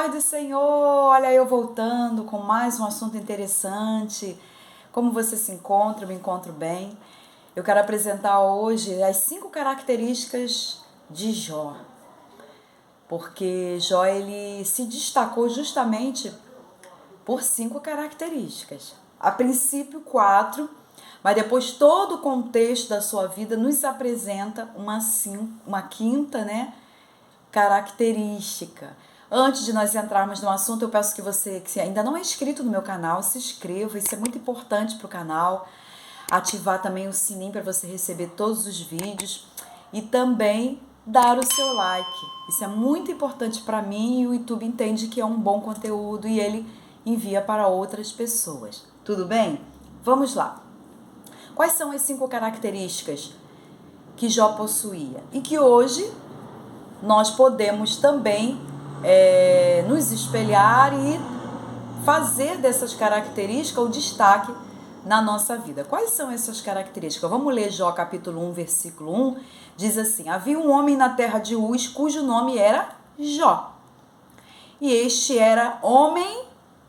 paz do Senhor! Olha eu voltando com mais um assunto interessante. Como você se encontra? Eu me encontro bem. Eu quero apresentar hoje as 5 características de Jó. Porque Jó ele se destacou justamente por 5 características. A princípio 4, mas depois todo o contexto da sua vida nos apresenta uma quinta, característica. Antes de nós entrarmos no assunto, eu peço que você, que ainda não é inscrito no meu canal, se inscreva. Isso é muito importante para o canal. Ativar também o sininho para você receber todos os vídeos. E também dar o seu like. Isso é muito importante para mim e o YouTube entende que é um bom conteúdo e ele envia para outras pessoas. Tudo bem? Vamos lá. Quais são as 5 características que Jó possuía? E que hoje nós podemos também nos espelhar e fazer dessas características o destaque na nossa vida. Quais são essas características? Vamos ler Jó capítulo 1, versículo 1. Diz assim: havia um homem na terra de Uz, cujo nome era Jó. E este era homem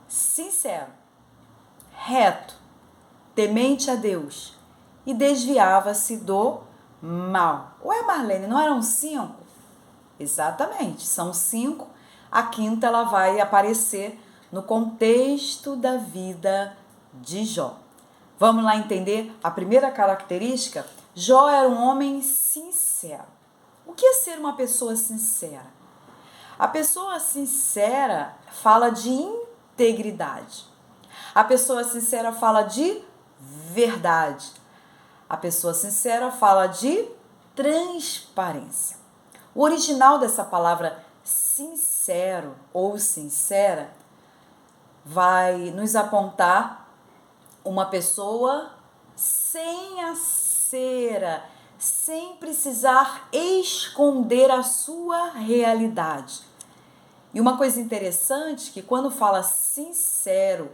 sincero, reto, temente a Deus e desviava-se do mal. Ué, Marlene, não eram 5? Exatamente, são 5. A quinta ela vai aparecer no contexto da vida de Jó. Vamos lá entender a primeira característica? Jó era um homem sincero. O que é ser uma pessoa sincera? A pessoa sincera fala de integridade. A pessoa sincera fala de verdade. A pessoa sincera fala de transparência. O original dessa palavra sincero ou sincera vai nos apontar uma pessoa sem a cera, sem precisar esconder a sua realidade. E uma coisa interessante que quando fala sincero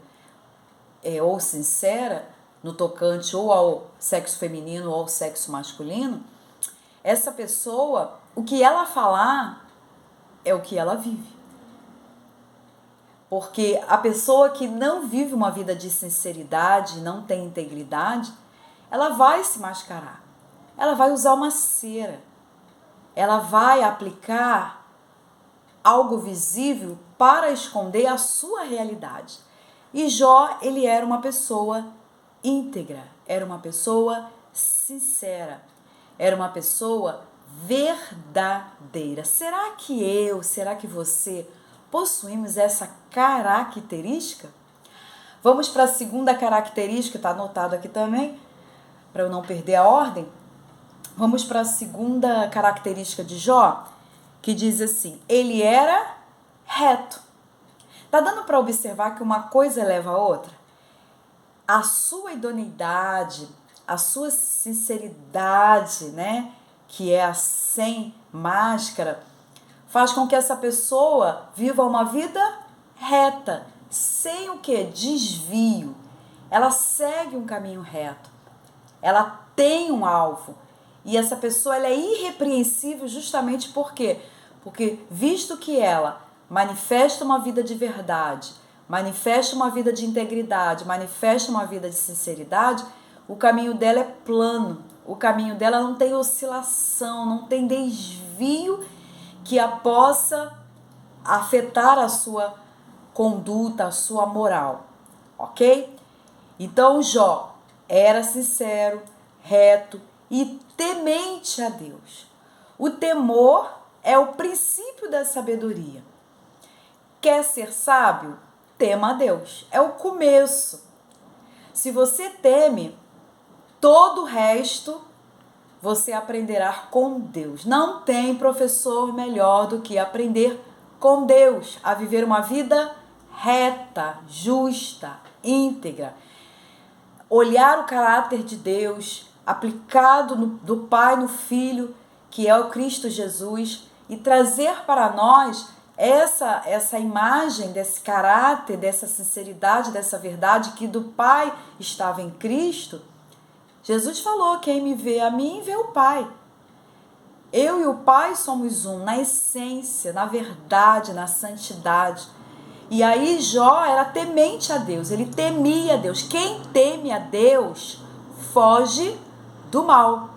ou sincera, no tocante ou ao sexo feminino ou ao sexo masculino, essa pessoa, o que ela falar é o que ela vive. Porque a pessoa que não vive uma vida de sinceridade, não tem integridade, ela vai se mascarar. Ela vai usar uma cera. Ela vai aplicar algo visível para esconder a sua realidade. E Jó, ele era uma pessoa íntegra, era uma pessoa sincera, era uma pessoa verdadeira. Será que você possuímos essa característica? Vamos para a segunda característica, está anotado aqui também, para eu não perder a ordem. Vamos para a segunda característica de Jó, que diz assim: ele era reto. Tá dando para observar que uma coisa leva a outra? A sua idoneidade, a sua sinceridade, que é a sem máscara, faz com que essa pessoa viva uma vida reta, sem o que? Desvio. Ela segue um caminho reto. Ela tem um alvo. E essa pessoa ela é irrepreensível justamente por quê? Porque visto que ela manifesta uma vida de verdade, manifesta uma vida de integridade, manifesta uma vida de sinceridade, o caminho dela é plano. O caminho dela não tem oscilação, não tem desvio que a possa afetar a sua conduta, a sua moral, ok? Então Jó era sincero, reto e temente a Deus. O temor é o princípio da sabedoria. Quer ser sábio? Tema a Deus. É o começo. Se você teme, todo o resto você aprenderá com Deus. Não tem professor melhor do que aprender com Deus, a viver uma vida reta, justa, íntegra. Olhar o caráter de Deus aplicado do Pai no Filho, que é o Cristo Jesus, e trazer para nós essa imagem desse caráter, dessa sinceridade, dessa verdade que do Pai estava em Cristo. Jesus falou: quem me vê a mim, vê o Pai. Eu e o Pai somos um, na essência, na verdade, na santidade. E aí Jó era temente a Deus, ele temia a Deus. Quem teme a Deus foge do mal,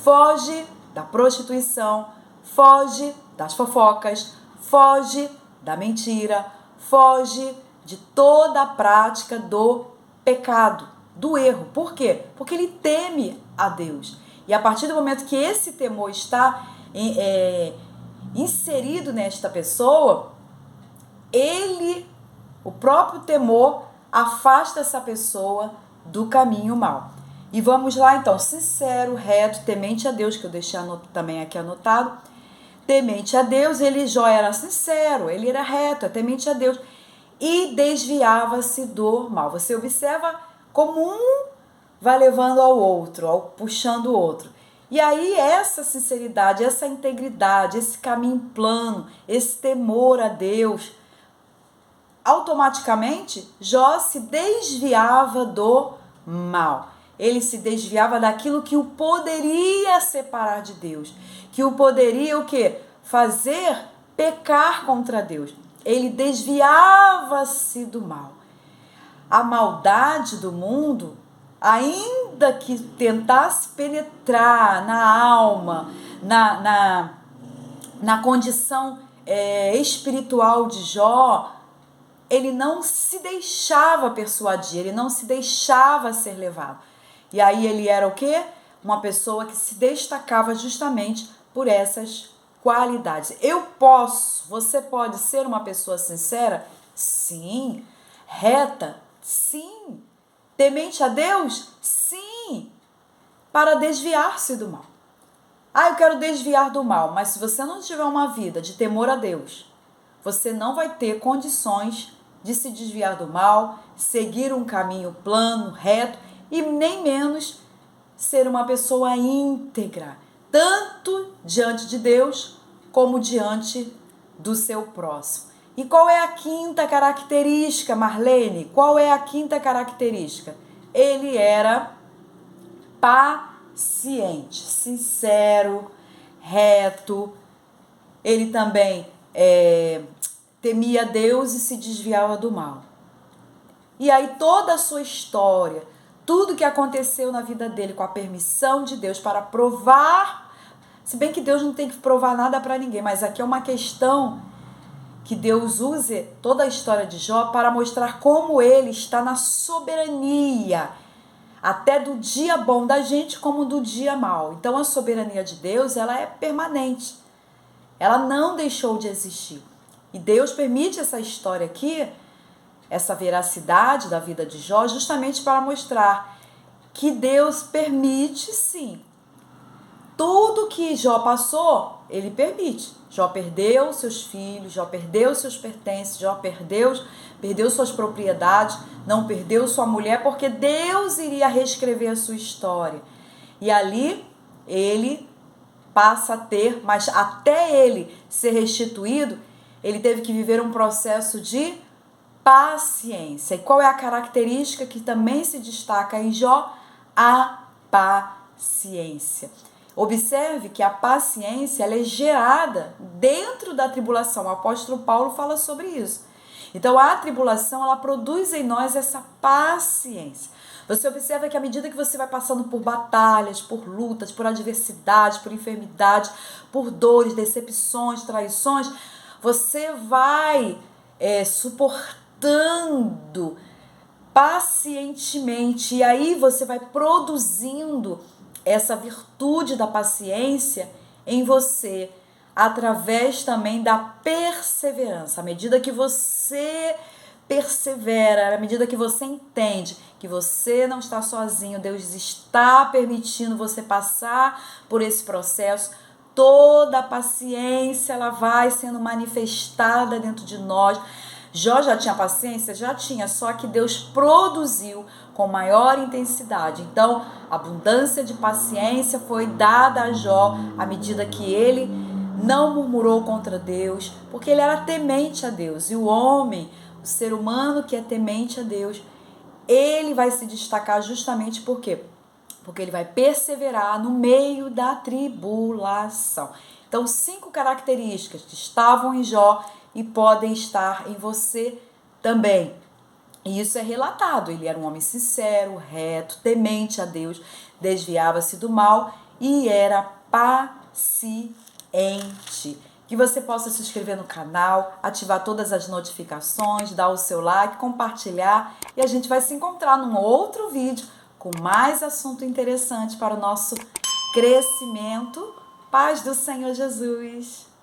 foge da prostituição, foge das fofocas, foge da mentira, foge de toda a prática do pecado, do erro. Por quê? Porque ele teme a Deus. E a partir do momento que esse temor está inserido nesta pessoa, o próprio temor, afasta essa pessoa do caminho mau. E vamos lá então, sincero, reto, temente a Deus, que eu deixei também aqui anotado. Temente a Deus, Jó era sincero, ele era reto, temente a Deus. E desviava-se do mal. Você observa como um vai levando ao outro, puxando o outro. E aí essa sinceridade, essa integridade, esse caminho plano, esse temor a Deus, automaticamente Jó se desviava do mal. Ele se desviava daquilo que o poderia separar de Deus, que o poderia o quê? Fazer pecar contra Deus. Ele desviava-se do mal. A maldade do mundo, ainda que tentasse penetrar na alma, na condição espiritual de Jó, ele não se deixava persuadir, ele não se deixava ser levado. E aí ele era o quê? Uma pessoa que se destacava justamente por essas qualidades. Você pode ser uma pessoa sincera? Sim. Reta? Sim. Temente a Deus? Sim. Para desviar-se do mal. Eu quero desviar do mal, mas se você não tiver uma vida de temor a Deus, você não vai ter condições de se desviar do mal, seguir um caminho plano, reto e nem menos ser uma pessoa íntegra, tanto diante de Deus como diante do seu próximo. E qual é a quinta característica, Marlene? Qual é a quinta característica? Ele era paciente, sincero, reto. Ele também temia Deus e se desviava do mal. E aí toda a sua história, tudo que aconteceu na vida dele com a permissão de Deus para provar, se bem que Deus não tem que provar nada para ninguém, mas aqui é uma questão que Deus use toda a história de Jó para mostrar como ele está na soberania, até do dia bom da gente como do dia mau. Então a soberania de Deus, ela é permanente. Ela não deixou de existir. E Deus permite essa história aqui, essa veracidade da vida de Jó, justamente para mostrar que Deus permite sim. Tudo que Jó passou, ele permite. Jó perdeu seus filhos, Jó perdeu seus pertences, Jó perdeu suas propriedades, não perdeu sua mulher, porque Deus iria reescrever a sua história. E ali ele passa a ter, mas até ele ser restituído, ele teve que viver um processo de paciência. E qual é a característica que também se destaca em Jó? A paciência. Observe que a paciência ela é gerada dentro da tribulação. O apóstolo Paulo fala sobre isso. Então a tribulação ela produz em nós essa paciência. Você observa que à medida que você vai passando por batalhas, por lutas, por adversidades, por enfermidades, por dores, decepções, traições, você vai suportando pacientemente e aí você vai produzindo essa virtude da paciência em você, através também da perseverança. À medida que você persevera, à medida que você entende que você não está sozinho, Deus está permitindo você passar por esse processo, toda a paciência ela vai sendo manifestada dentro de nós. Jó já tinha paciência? Já tinha, só que Deus produziu com maior intensidade. Então, a abundância de paciência foi dada a Jó à medida que ele não murmurou contra Deus, porque ele era temente a Deus. E o homem, o ser humano que é temente a Deus, ele vai se destacar justamente por quê? porque ele vai perseverar no meio da tribulação. Então, 5 características que estavam em Jó e podem estar em você também. E isso é relatado. Ele era um homem sincero, reto, temente a Deus, desviava-se do mal e era paciente. Que você possa se inscrever no canal, ativar todas as notificações, dar o seu like, compartilhar, e a gente vai se encontrar num outro vídeo com mais assunto interessante para o nosso crescimento. Paz do Senhor Jesus!